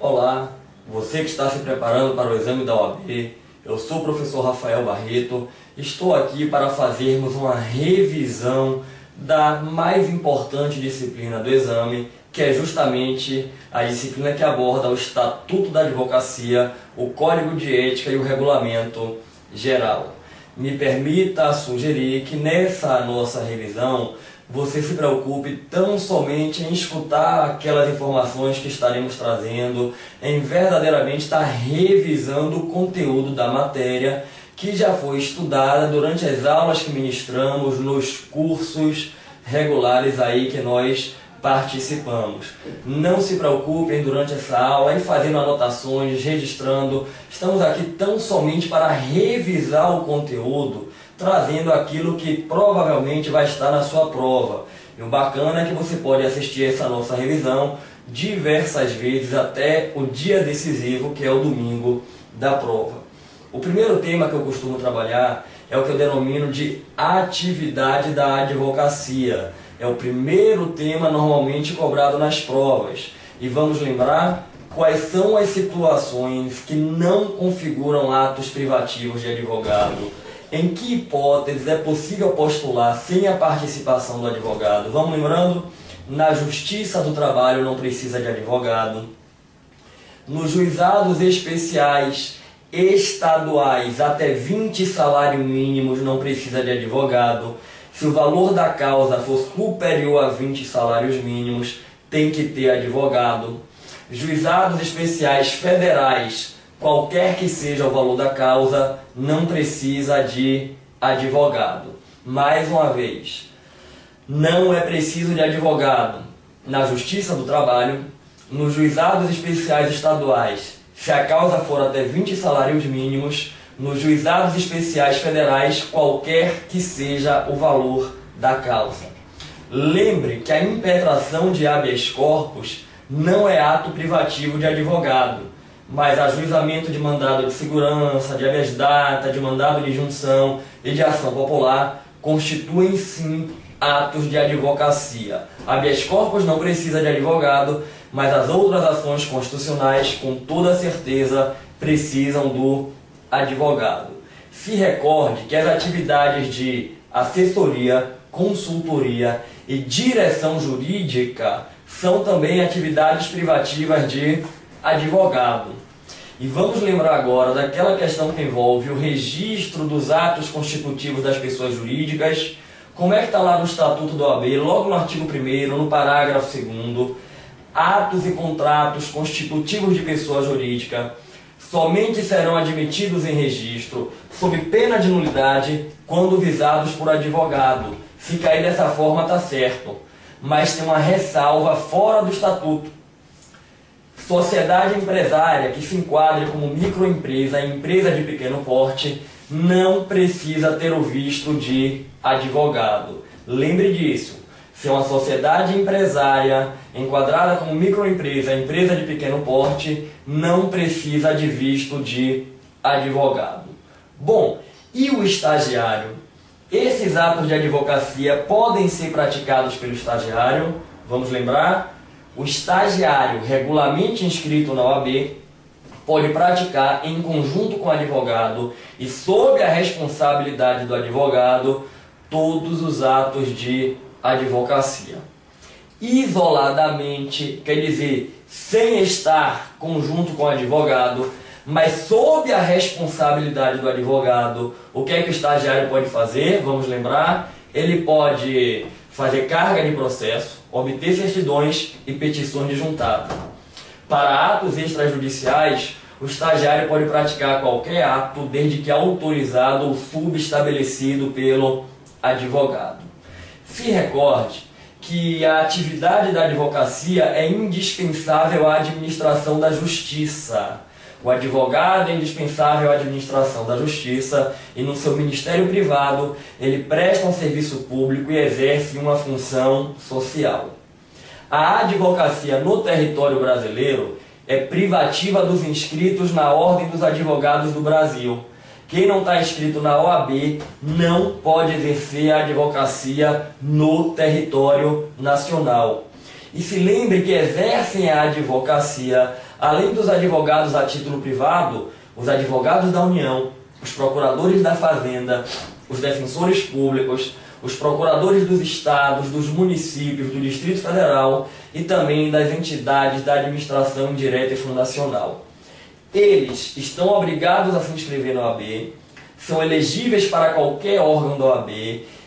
Olá, você que está se preparando para o exame da OAB, eu sou o professor Rafael Barreto, estou aqui para fazermos uma revisão da mais importante disciplina do exame, que é justamente a disciplina que aborda o Estatuto da Advocacia, o Código de Ética e o Regulamento Geral. Me permita sugerir que nessa nossa revisão você se preocupe tão somente em escutar aquelas informações que estaremos trazendo, em verdadeiramente estar revisando o conteúdo da matéria que já foi estudada durante as aulas que ministramos nos cursos regulares aí que nós participamos. Não se preocupem durante essa aula em fazendo anotações, registrando. Estamos aqui tão somente para revisar o conteúdo, trazendo aquilo que provavelmente vai estar na sua prova. E o bacana é que você pode assistir essa nossa revisão diversas vezes até o dia decisivo, que é o domingo da prova. O primeiro tema que eu costumo trabalhar é o que eu denomino de atividade da advocacia. É o primeiro tema normalmente cobrado nas provas. E vamos lembrar quais são as situações que não configuram atos privativos de advogado. Em que hipóteses é possível postular sem a participação do advogado? Vamos lembrando, na Justiça do Trabalho não precisa de advogado. Nos juizados especiais estaduais, até 20 salários mínimos não precisa de advogado. Se o valor da causa for superior a 20 salários mínimos, tem que ter advogado. Juizados especiais federais, qualquer que seja o valor da causa, não precisa de advogado. Mais uma vez, não é preciso de advogado na Justiça do Trabalho, nos juizados especiais estaduais, se a causa for até 20 salários mínimos, nos juizados especiais federais, qualquer que seja o valor da causa. Lembre que a impetração de habeas corpus não é ato privativo de advogado, mas ajuizamento de mandado de segurança, de habeas data, de mandado de junção e de ação popular constituem sim atos de advocacia. Habeas corpus não precisa de advogado, mas as outras ações constitucionais com toda certeza precisam do advogado. Se recorde que as atividades de assessoria, consultoria e direção jurídica são também atividades privativas de advogado. E vamos lembrar agora daquela questão que envolve o registro dos atos constitutivos das pessoas jurídicas. Como é que está lá no Estatuto da OAB, logo no artigo 1º, no parágrafo 2º, atos e contratos constitutivos de pessoa jurídica somente serão admitidos em registro, sob pena de nulidade, quando visados por advogado. Se cair dessa forma, está certo. Mas tem uma ressalva fora do Estatuto. Sociedade empresária que se enquadre como microempresa e empresa de pequeno porte não precisa ter o visto de advogado. Lembre disso. Se é uma sociedade empresária enquadrada como microempresa, empresa de pequeno porte, não precisa de visto de advogado. Bom, e o estagiário? Esses atos de advocacia podem ser praticados pelo estagiário. Vamos lembrar? O estagiário regularmente inscrito na OAB pode praticar em conjunto com o advogado e sob a responsabilidade do advogado todos os atos de advocacia. Isoladamente, quer dizer, sem estar conjunto com o advogado, mas sob a responsabilidade do advogado, o que é que o estagiário pode fazer? Vamos lembrar, ele pode fazer carga de processo, obter certidões e petições de juntado. Para atos extrajudiciais, o estagiário pode praticar qualquer ato, desde que autorizado ou subestabelecido pelo advogado. Se recorde que a atividade da advocacia é indispensável à administração da justiça. O advogado é indispensável à administração da justiça e no seu ministério privado ele presta um serviço público e exerce uma função social. A advocacia no território brasileiro é privativa dos inscritos na Ordem dos Advogados do Brasil. Quem não está inscrito na OAB não pode exercer a advocacia no território nacional. E se lembre que exercem a advocacia Além dos advogados a título privado, os advogados da União, os procuradores da Fazenda, os defensores públicos, os procuradores dos estados, dos municípios, do Distrito Federal e também das entidades da administração indireta e fundacional. Eles estão obrigados a se inscrever na OAB, são elegíveis para qualquer órgão da OAB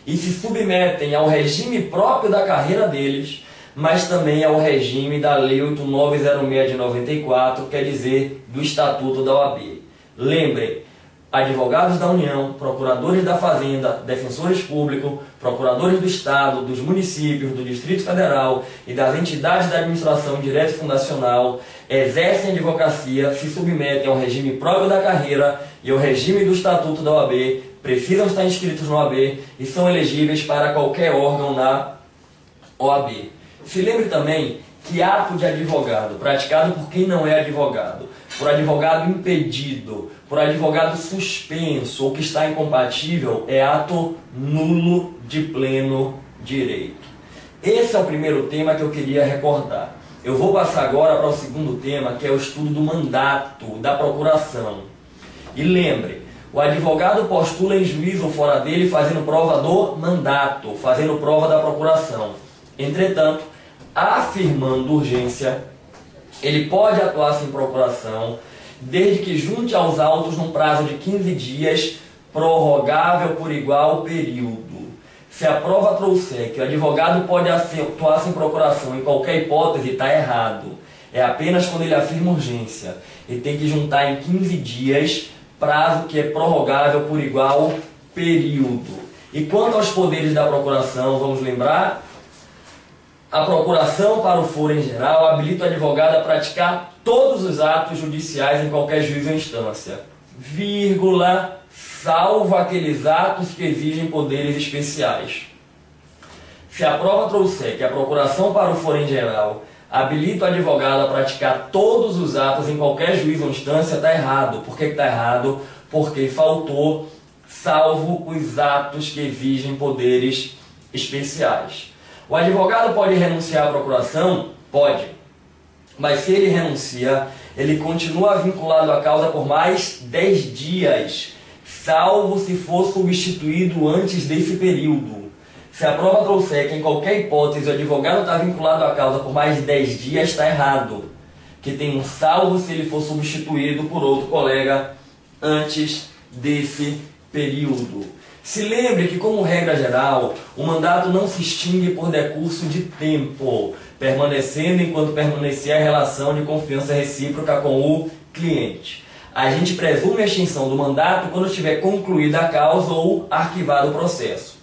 e se submetem ao regime próprio da carreira deles, mas também ao regime da Lei 8906 de 94, quer dizer, do Estatuto da OAB. Lembrem, advogados da União, procuradores da Fazenda, defensores públicos, procuradores do Estado, dos municípios, do Distrito Federal e das entidades da administração indireta e fundacional exercem a advocacia, se submetem ao regime próprio da carreira e ao regime do Estatuto da OAB, precisam estar inscritos na OAB e são elegíveis para qualquer órgão na OAB. Se lembre também que ato de advogado praticado por quem não é advogado, por advogado impedido, por advogado suspenso ou que está incompatível, é ato nulo de pleno direito. Esse é o primeiro tema que eu queria recordar. Eu vou passar agora para o segundo tema, que é o estudo do mandato da procuração. E lembre, o advogado postula em juízo ou fora dele fazendo prova do mandato, fazendo prova da procuração. Entretanto, afirmando urgência, ele pode atuar sem procuração, desde que junte aos autos num prazo de 15 dias, prorrogável por igual período. Se a prova trouxer que o advogado pode atuar sem procuração em qualquer hipótese, está errado. É apenas quando ele afirma urgência. Ele tem que juntar em 15 dias, prazo que é prorrogável por igual período. E quanto aos poderes da procuração, vamos lembrar? A procuração para o foro em geral habilita o advogado a praticar todos os atos judiciais em qualquer juízo ou instância, vírgula, salvo aqueles atos que exigem poderes especiais. Se a prova trouxer que a procuração para o foro em geral habilita o advogado a praticar todos os atos em qualquer juízo ou instância, está errado. Por que está errado? Porque faltou, salvo os atos que exigem poderes especiais. O advogado pode renunciar à procuração? Pode. Mas se ele renuncia, ele continua vinculado à causa por mais 10 dias, salvo se for substituído antes desse período. Se a prova trouxer que em qualquer hipótese o advogado está vinculado à causa por mais de 10 dias, está errado. Que tem um salvo se ele for substituído por outro colega antes desse período. Se lembre que, como regra geral, o mandato não se extingue por decurso de tempo, permanecendo enquanto permanecer a relação de confiança recíproca com o cliente. A gente presume a extinção do mandato quando estiver concluída a causa ou arquivado o processo.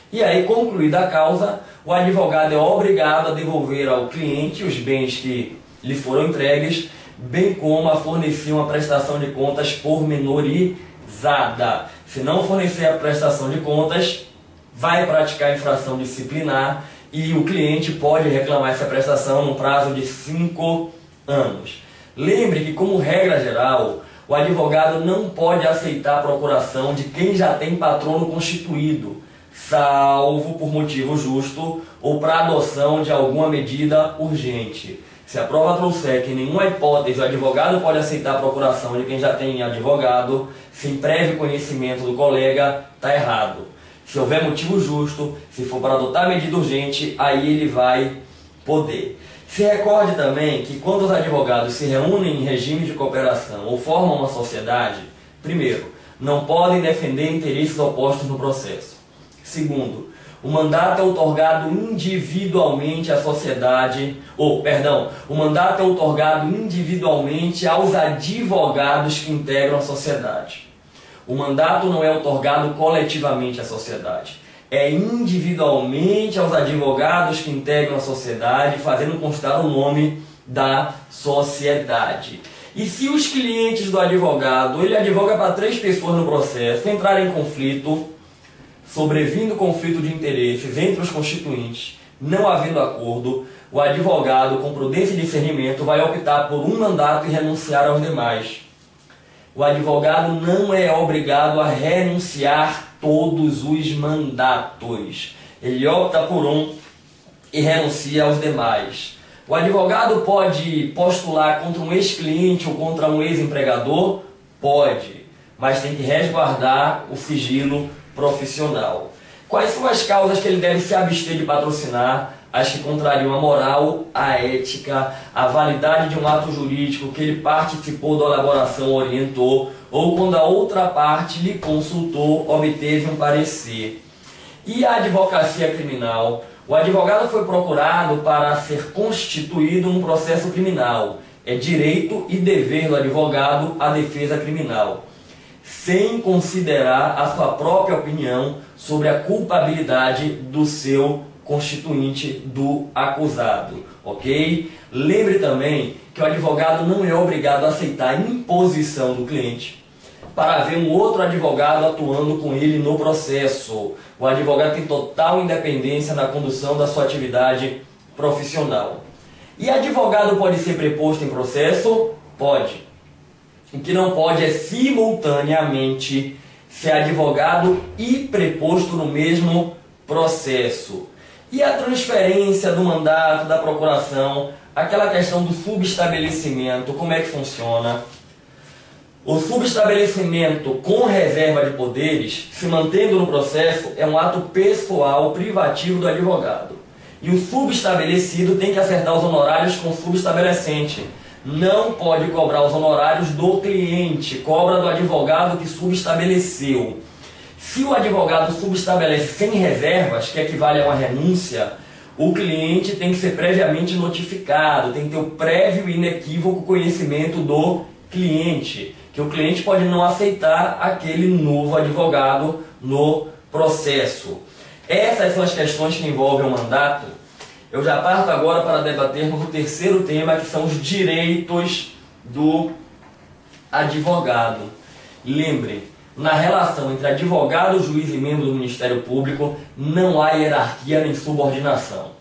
E aí, concluída a causa, o advogado é obrigado a devolver ao cliente os bens que lhe foram entregues, bem como a fornecer uma prestação de contas pormenorizada. Se não fornecer a prestação de contas, vai praticar infração disciplinar e o cliente pode reclamar essa prestação no prazo de 5 anos. Lembre que, como regra geral, o advogado não pode aceitar a procuração de quem já tem patrono constituído, salvo por motivo justo ou para adoção de alguma medida urgente. Se a prova trouxer que em nenhuma hipótese o advogado pode aceitar a procuração de quem já tem advogado, sem prévio conhecimento do colega, está errado. Se houver motivo justo, se for para adotar medida urgente, aí ele vai poder. Se recorde também que quando os advogados se reúnem em regime de cooperação ou formam uma sociedade, primeiro, não podem defender interesses opostos no processo. Segundo, o mandato é outorgado individualmente à sociedade, o mandato é outorgado individualmente aos advogados que integram a sociedade. O mandato não é outorgado coletivamente à sociedade. É individualmente aos advogados que integram a sociedade, fazendo constar o nome da sociedade. E se os clientes do advogado, ele advoga para 3 pessoas no processo, entrarem em conflito, sobrevindo conflito de interesses entre os constituintes, não havendo acordo, o advogado, com prudência e discernimento, vai optar por um mandato e renunciar aos demais. O advogado não é obrigado a renunciar todos os mandatos. Ele opta por um e renuncia aos demais. O advogado pode postular contra um ex-cliente ou contra um ex-empregador? Pode, mas tem que resguardar o sigilo profissional. Quais são as causas que ele deve se abster de patrocinar? As que contrariam a moral, a ética, a validade de um ato jurídico que ele participou da elaboração, orientou, ou quando a outra parte lhe consultou, obteve um parecer. E a advocacia criminal? O advogado foi procurado para ser constituído num processo criminal. É direito e dever do advogado a defesa criminal, sem considerar a sua própria opinião sobre a culpabilidade do seu constituinte, do acusado, ok? Lembre também que o advogado não é obrigado a aceitar a imposição do cliente para haver um outro advogado atuando com ele no processo. O advogado tem total independência na condução da sua atividade profissional. E advogado pode ser preposto em processo? Pode. O que não pode é simultaneamente ser advogado e preposto no mesmo processo. E a transferência do mandato, da procuração, aquela questão do subestabelecimento, como é que funciona? O subestabelecimento com reserva de poderes, se mantendo no processo, é um ato pessoal privativo do advogado. E o subestabelecido tem que acertar os honorários com o subestabelecente. Não pode cobrar os honorários do cliente, cobra do advogado que subestabeleceu. Se o advogado subestabelece sem reservas, que equivale a uma renúncia, o cliente tem que ser previamente notificado, tem que ter o prévio e inequívoco conhecimento do cliente, que o cliente pode não aceitar aquele novo advogado no processo. Essas são as questões que envolvem o mandato. Eu já parto agora para debatermos o terceiro tema, que são os direitos do advogado. Lembrem, na relação entre advogado, juiz e membro do Ministério Público, não há hierarquia nem subordinação.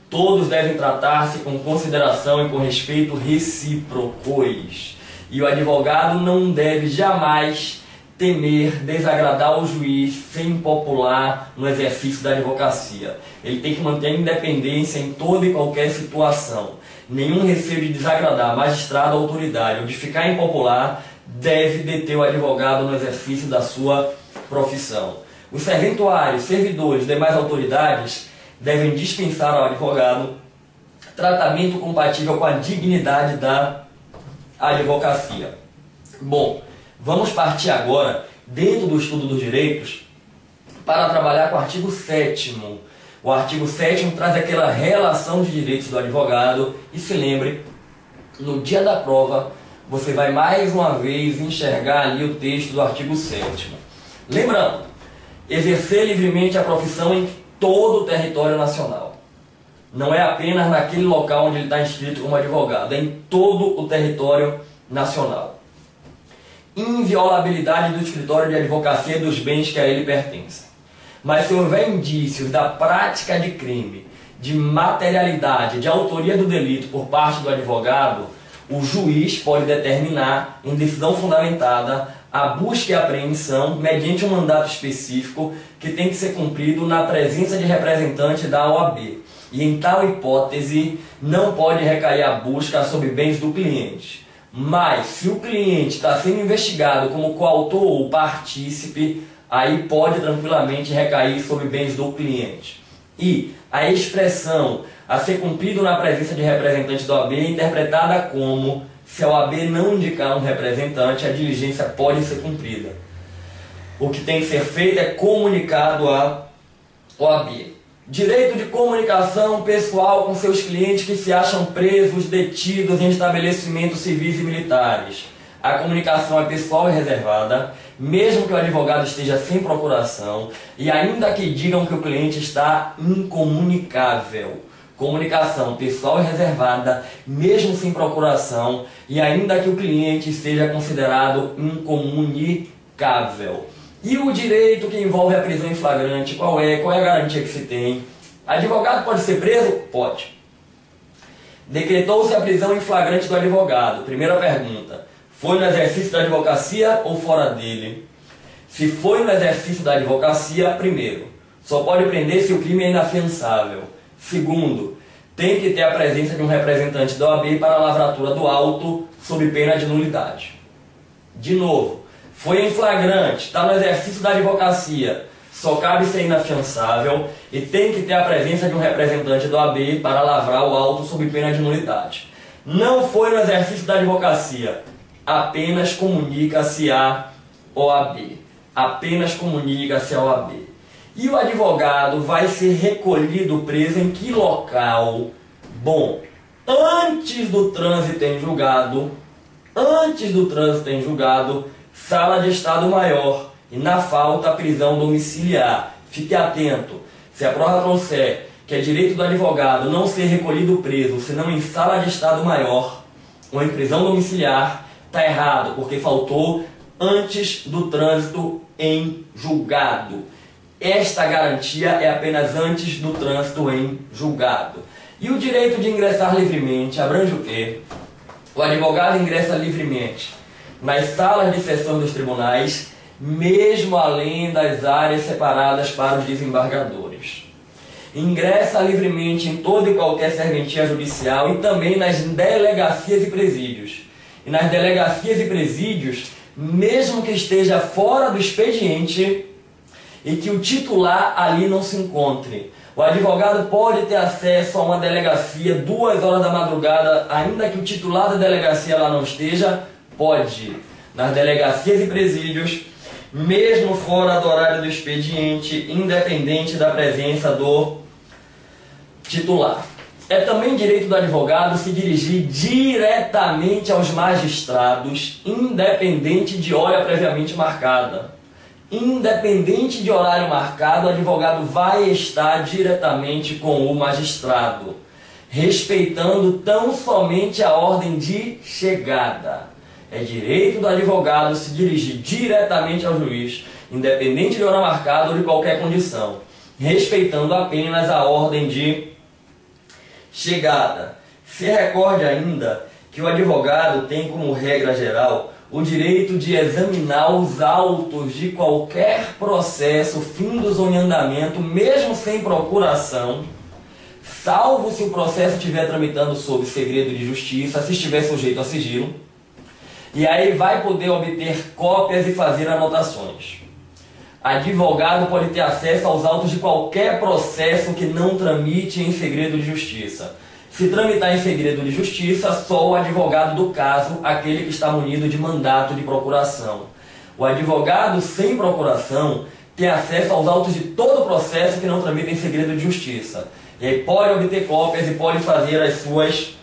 Todos devem tratar-se com consideração e com respeito recíprocos. E o advogado não deve jamais temer desagradar o juiz, ser impopular no exercício da advocacia. Ele tem que manter a independência em toda e qualquer situação. Nenhum receio de desagradar magistrado ou autoridade ou de ficar impopular deve deter o advogado no exercício da sua profissão. Os serventuários, servidores e demais autoridades devem dispensar ao advogado tratamento compatível com a dignidade da advocacia. Bom, vamos partir agora, dentro do estudo dos direitos, para trabalhar com o artigo 7º. O artigo 7º traz aquela relação de direitos do advogado e se lembre, no dia da prova, você vai mais uma vez enxergar ali o texto do artigo 7º. Lembrando, exercer livremente a profissão em todo o território nacional. Não é apenas naquele local onde ele está inscrito como advogado, é em todo o território nacional. Inviolabilidade do escritório de advocacia e dos bens que a ele pertencem. Mas se houver indícios da prática de crime, de materialidade, de autoria do delito por parte do advogado, o juiz pode determinar, em decisão fundamentada, a busca e apreensão mediante um mandato específico que tem que ser cumprido na presença de representante da OAB. E em tal hipótese, não pode recair a busca sobre bens do cliente. Mas, se o cliente está sendo investigado como coautor ou partícipe, aí pode tranquilamente recair sobre bens do cliente. E a expressão a ser cumprido na presença de representante da OAB é interpretada como: se a OAB não indicar um representante, a diligência pode ser cumprida. O que tem que ser feito é comunicado à OAB. Direito de comunicação pessoal com seus clientes que se acham presos, detidos em estabelecimentos civis e militares. A comunicação é pessoal e reservada, mesmo que o advogado esteja sem procuração, e ainda que digam que o cliente está incomunicável. Comunicação pessoal e reservada, mesmo sem procuração, e ainda que o cliente esteja considerado incomunicável. E o direito que envolve a prisão em flagrante, qual é? Qual é a garantia que se tem? Advogado pode ser preso? Pode. Decretou-se a prisão em flagrante do advogado. Primeira pergunta: foi no exercício da advocacia ou fora dele? Se foi no exercício da advocacia, primeiro, só pode prender se o crime é inafiançável. Segundo, tem que ter a presença de um representante da OAB para a lavratura do auto sob pena de nulidade. De novo, foi em flagrante, está no exercício da advocacia, só cabe ser inafiançável e tem que ter a presença de um representante da OAB para lavrar o auto sob pena de nulidade. Não foi no exercício da advocacia, apenas comunica-se à OAB. Apenas comunica-se à OAB. E o advogado vai ser recolhido preso em que local? Bom, antes do trânsito em julgado, sala de estado maior e na falta prisão domiciliar. Fique atento, se a prova trouxer que é direito do advogado não ser recolhido preso, senão em sala de estado maior ou em prisão domiciliar, está errado, porque faltou antes do trânsito em julgado. Esta garantia é apenas antes do trânsito em julgado. E o direito de ingressar livremente abrange o quê? O advogado ingressa livremente nas salas de sessão dos tribunais, mesmo além das áreas separadas para os desembargadores. Ingressa livremente em toda e qualquer serventia judicial e também nas delegacias e presídios. E nas delegacias e presídios, mesmo que esteja fora do expediente e que o titular ali não se encontre. O advogado pode ter acesso a uma delegacia 2 horas da madrugada, ainda que o titular da delegacia lá não esteja, pode. Nas delegacias e presídios, mesmo fora do horário do expediente, independente da presença do titular. É também direito do advogado se dirigir diretamente aos magistrados, independente de hora previamente marcada. Independente de horário marcado, o advogado vai estar diretamente com o magistrado, respeitando tão somente a ordem de chegada. É direito do advogado se dirigir diretamente ao juiz, independente de hora marcada ou de qualquer condição, respeitando apenas a ordem de chegada. Se recorde ainda que o advogado tem como regra geral o direito de examinar os autos de qualquer processo, findos ou em andamento, mesmo sem procuração, salvo se o processo estiver tramitando sob segredo de justiça, se estiver sujeito a sigilo, e aí vai poder obter cópias e fazer anotações. Advogado pode ter acesso aos autos de qualquer processo que não tramite em segredo de justiça. Se tramitar em segredo de justiça, só o advogado do caso, aquele que está munido de mandato de procuração. O advogado sem procuração tem acesso aos autos de todo o processo que não tramita em segredo de justiça. E aí pode obter cópias e pode fazer as suas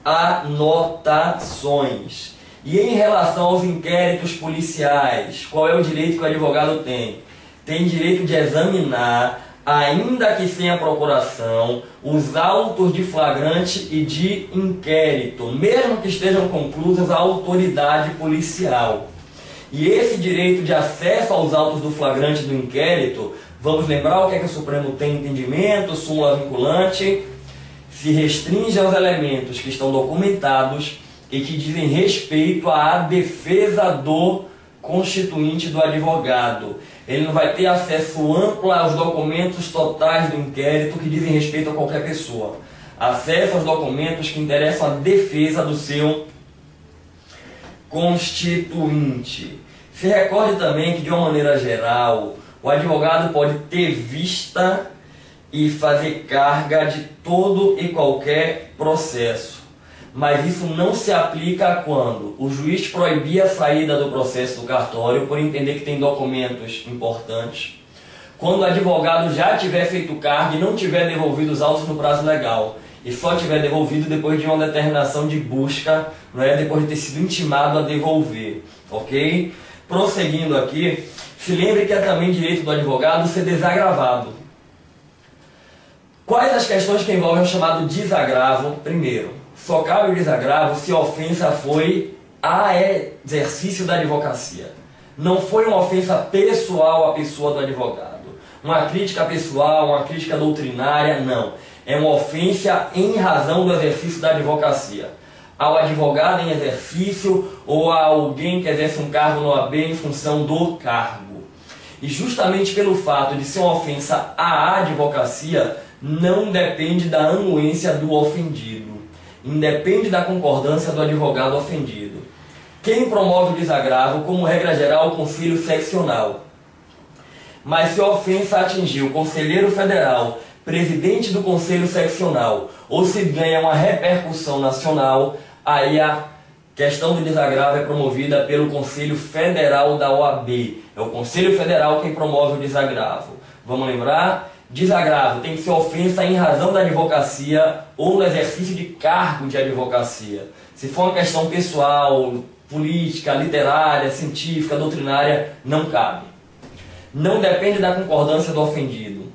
anotações. E em relação aos inquéritos policiais, qual é o direito que o advogado tem? Tem direito de examinar, ainda que sem a procuração, os autos de flagrante e de inquérito, mesmo que estejam conclusos à autoridade policial. E esse direito de acesso aos autos do flagrante e do inquérito, vamos lembrar o que é que o Supremo tem entendimento, súmula vinculante, se restringe aos elementos que estão documentados e que dizem respeito à defesa do constituinte do advogado. Ele não vai ter acesso amplo aos documentos totais do inquérito que dizem respeito a qualquer pessoa. Acesso aos documentos que interessam a defesa do seu constituinte. Se recorde também que, de uma maneira geral, o advogado pode ter vista e fazer carga de todo e qualquer processo. Mas isso não se aplica quando o juiz proibir a saída do processo do cartório por entender que tem documentos importantes, quando o advogado já tiver feito carga e não tiver devolvido os autos no prazo legal, e só tiver devolvido depois de uma determinação de busca, não é? Depois de ter sido intimado a devolver, ok? Prosseguindo aqui, se lembre que é também direito do advogado ser desagravado. Quais as questões que envolvem o chamado desagravo? Primeiro, só cabe o desagravo se a ofensa foi a exercício da advocacia. Não foi uma ofensa pessoal à pessoa do advogado. Uma crítica pessoal, uma crítica doutrinária, não. É uma ofensa em razão do exercício da advocacia. Ao advogado em exercício ou a alguém que exerce um cargo no OAB em função do cargo. E justamente pelo fato de ser uma ofensa à advocacia, não depende da anuência do ofendido, independe da concordância do advogado ofendido. Quem promove o desagravo, como regra geral, o Conselho Seccional. Mas se a ofensa atingiu o conselheiro federal, presidente do Conselho Seccional, ou se ganha uma repercussão nacional, aí a questão do desagravo é promovida pelo Conselho Federal da OAB. É o Conselho Federal quem promove o desagravo. Vamos lembrar? Desagravo tem que ser ofensa em razão da advocacia ou no exercício de cargo de advocacia. Se for uma questão pessoal, política, literária, científica, doutrinária, não cabe. Não depende da concordância do ofendido.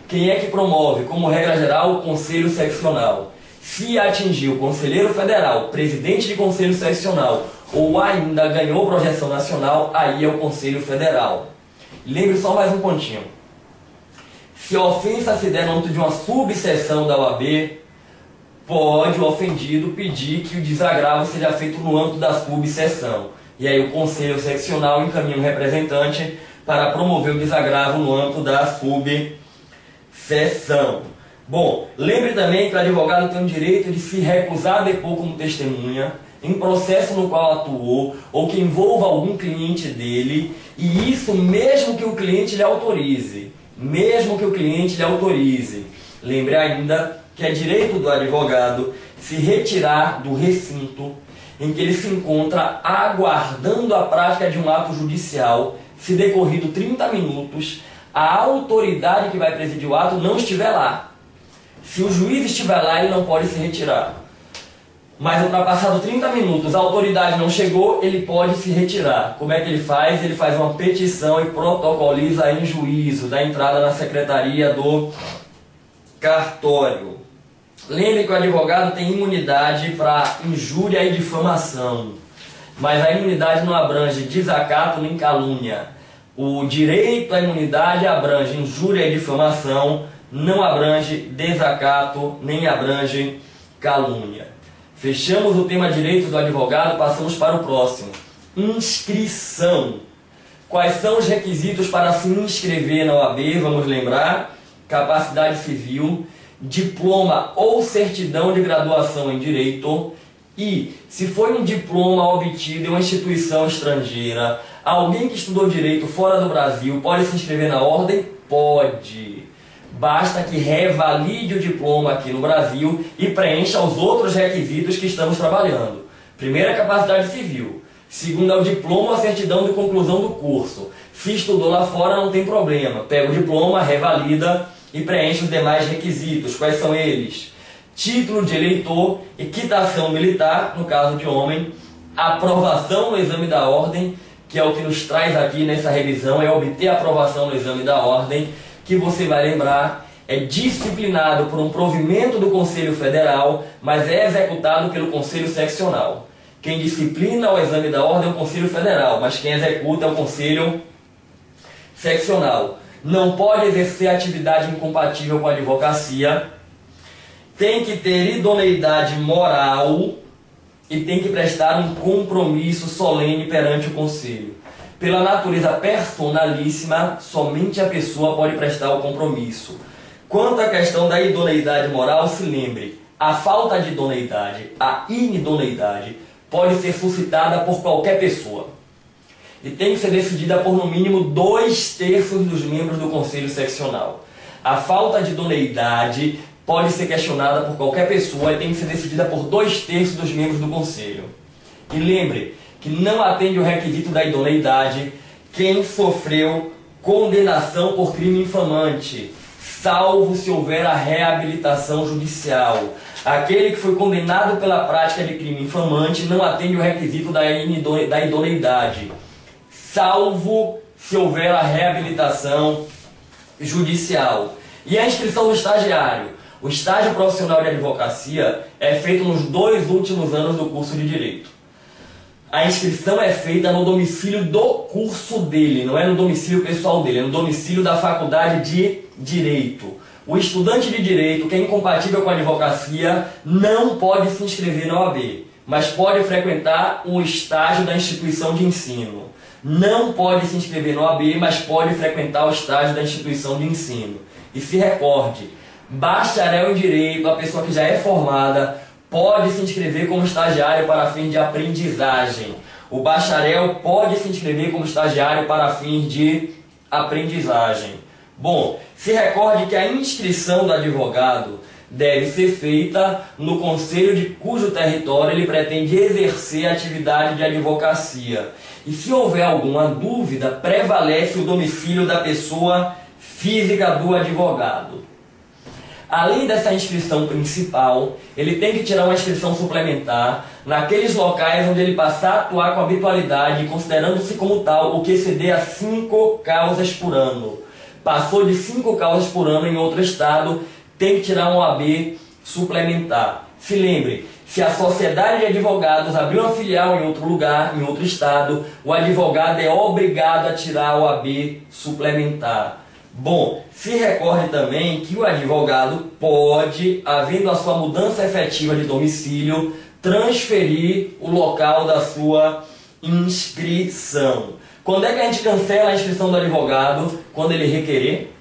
Quem é que promove? Como regra geral, o Conselho Seccional. Se atingiu o conselheiro federal, presidente de Conselho Seccional ou ainda ganhou projeção nacional, aí é o Conselho Federal. Lembre só mais um pontinho. Se a ofensa se der no âmbito de uma subseção da OAB, pode o ofendido pedir que o desagravo seja feito no âmbito da subseção. E aí o Conselho Seccional encaminha um representante para promover o desagravo no âmbito da subseção. Bom, lembre também que o advogado tem o direito de se recusar a depor como testemunha em processo no qual atuou ou que envolva algum cliente dele, e isso mesmo que o cliente lhe autorize. Mesmo que o cliente lhe autorize. Lembre ainda que é direito do advogado se retirar do recinto em que ele se encontra aguardando a prática de um ato judicial, se decorrido 30 minutos, a autoridade que vai presidir o ato não estiver lá. Se o juiz estiver lá, ele não pode se retirar. Mas ultrapassado 30 minutos, a autoridade não chegou, ele pode se retirar. Como é que ele faz? Ele faz uma petição e protocoliza em juízo, da entrada na secretaria do cartório. Lembre que o advogado tem imunidade para injúria e difamação, mas a imunidade não abrange desacato nem calúnia. O direito à imunidade abrange injúria e difamação, não abrange desacato nem abrange calúnia. Fechamos o tema direitos do advogado, passamos para o próximo. Inscrição. Quais são os requisitos para se inscrever na OAB? Vamos lembrar: capacidade civil, diploma ou certidão de graduação em direito, e, se foi um diploma obtido em uma instituição estrangeira, alguém que estudou direito fora do Brasil pode se inscrever na ordem? Pode. Basta que revalide o diploma aqui no Brasil e preencha os outros requisitos que estamos trabalhando. Primeiro, a capacidade civil. Segundo, é o diploma ou a certidão de conclusão do curso. Se estudou lá fora, não tem problema. Pega o diploma, revalida e preenche os demais requisitos. Quais são eles? Título de eleitor e quitação militar, no caso de homem. Aprovação no exame da ordem, que é o que nos traz aqui nessa revisão, é obter aprovação no exame da ordem, que você vai lembrar, é disciplinado por um provimento do Conselho Federal, mas é executado pelo Conselho Seccional. Quem disciplina o exame da ordem é o Conselho Federal, mas quem executa é o Conselho Seccional. Não pode exercer atividade incompatível com a advocacia, tem que ter idoneidade moral e tem que prestar um compromisso solene perante o Conselho. Pela natureza personalíssima, somente a pessoa pode prestar o compromisso. Quanto à questão da idoneidade moral, se lembre, a falta de idoneidade, a inidoneidade, pode ser suscitada por qualquer pessoa. E tem que ser decidida por no mínimo 2/3 dos membros do Conselho Seccional. A falta de idoneidade pode ser questionada por qualquer pessoa e tem que ser decidida por 2/3 dos membros do Conselho. E lembre que não atende o requisito da idoneidade quem sofreu condenação por crime infamante, salvo se houver a reabilitação judicial. Aquele que foi condenado pela prática de crime infamante não atende o requisito da idoneidade, salvo se houver a reabilitação judicial. E a inscrição do estagiário? O estágio profissional de advocacia é feito nos 2 últimos anos do curso de Direito. A inscrição é feita no domicílio do curso dele, não é no domicílio pessoal dele, é no domicílio da faculdade de Direito. O estudante de Direito, que é incompatível com a advocacia, não pode se inscrever na OAB, mas pode frequentar o estágio da instituição de ensino. Não pode se inscrever na OAB, mas pode frequentar o estágio da instituição de ensino. E se recorde, bacharel em Direito, a pessoa que já é formada, pode se inscrever como estagiário para fins de aprendizagem. O bacharel pode se inscrever como estagiário para fins de aprendizagem. Bom, se recorde que a inscrição do advogado deve ser feita no concelho de cujo território ele pretende exercer a atividade de advocacia. E se houver alguma dúvida, prevalece o domicílio da pessoa física do advogado. Além dessa inscrição principal, ele tem que tirar uma inscrição suplementar naqueles locais onde ele passar a atuar com habitualidade, considerando-se como tal o que exceder a 5 causas por ano. Passou de 5 causas por ano em outro estado, tem que tirar uma OAB suplementar. Se lembre, se a sociedade de advogados abrir uma filial em outro lugar, em outro estado, o advogado é obrigado a tirar a OAB suplementar. Bom, se recorde também que o advogado pode, havendo a sua mudança efetiva de domicílio, transferir o local da sua inscrição. Quando é que a gente cancela a inscrição do advogado? Quando ele requerer,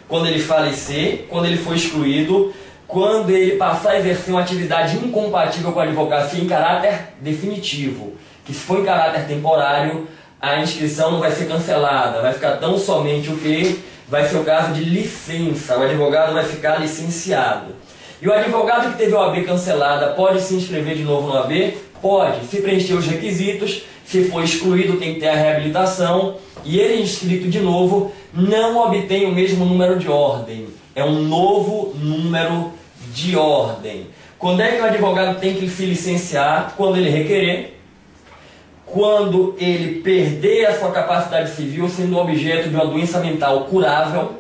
quando ele falecer, quando ele for excluído, quando ele passar a exercer uma atividade incompatível com a advocacia em caráter definitivo. Que se for em caráter temporário, a inscrição não vai ser cancelada, vai ficar tão somente o que vai ser o caso de licença, o advogado vai ficar licenciado. E o advogado que teve a OAB cancelada pode se inscrever de novo no OAB? Pode, se preencher os requisitos, se for excluído tem que ter a reabilitação, e ele inscrito de novo não obtém o mesmo número de ordem, é um novo número de ordem. Quando é que o advogado tem que se licenciar? Quando ele requerer, quando ele perder a sua capacidade civil, sendo objeto de uma doença mental curável,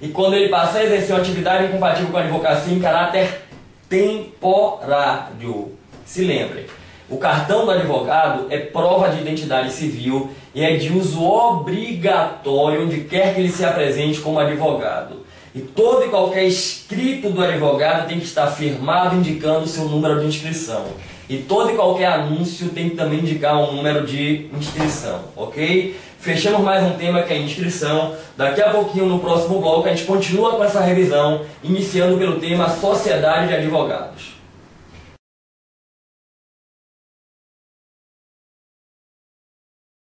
e quando ele passar a exercer uma atividade incompatível com a advocacia em caráter temporário. Se lembre, o cartão do advogado é prova de identidade civil e é de uso obrigatório onde quer que ele se apresente como advogado. E todo e qualquer escrito do advogado tem que estar firmado indicando o seu número de inscrição. E todo e qualquer anúncio tem que também indicar um número de inscrição, ok? Fechamos mais um tema que é a inscrição. Daqui a pouquinho, no próximo bloco, a gente continua com essa revisão, iniciando pelo tema Sociedade de Advogados.